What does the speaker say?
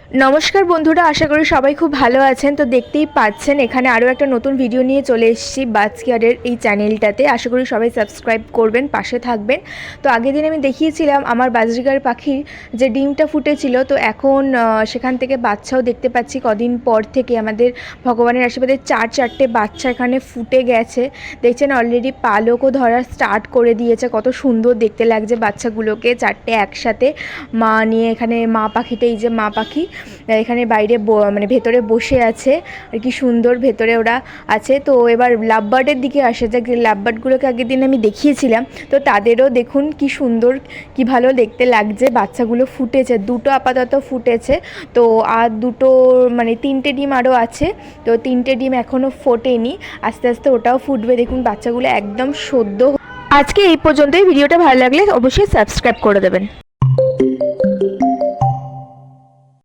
নমস্কার বন্ধুরা, আশা করি সবাই খুব ভালো আছেন। তো দেখতেই পাচ্ছেন এখানে আরও একটা নতুন ভিডিও নিয়ে চলে এসেছি বাজ কেয়ারের এই চ্যানেলটাতে। আশা করি সবাই সাবস্ক্রাইব করবেন, পাশে থাকবেন। তো আগের দিন আমি দেখিয়েছিলাম আমার বাজরিগার পাখির যে ডিমটা ফুটেছিল, তো এখন সেখান থেকে বাচ্চাও দেখতে পাচ্ছি। কদিন পর থেকে আমাদের ভগবানের আশীর্বাদে চারটে বাচ্চা এখানে ফুটে গেছে। দেখছেন অলরেডি পালকও ধরা স্টার্ট করে দিয়েছে। কত সুন্দর দেখতে লাগছে বাচ্চাগুলোকে, চারটে একসাথে মা নিয়ে। এখানে মা পাখিটা, এই যে মা পাখি এখানে বাইরে মানে ভেতরে বসে আছে আর কি সুন্দর ভেতরে ওরা আছে। তো এবার লাভবার্ডের দিকে আসে যাক। লাভবার্ডগুলোকে আগের দিন আমি দেখিয়েছিলাম, তো তাদেরও দেখুন কি সুন্দর, কি ভালো দেখতে লাগছে। বাচ্চাগুলো ফুটেছে, দুটো আপাতত ফুটেছে। তো আর দুটো মানে 3টে ডিম আরও আছে। তো 3টে ডিম এখনও ফোটেনি, আস্তে আস্তে ওটাও ফুটবে। দেখুন বাচ্চাগুলো একদম সদ্য। আজকে এই পর্যন্তই। ভিডিওটা ভালো লাগলে অবশ্যই সাবস্ক্রাইব করে দেবেন।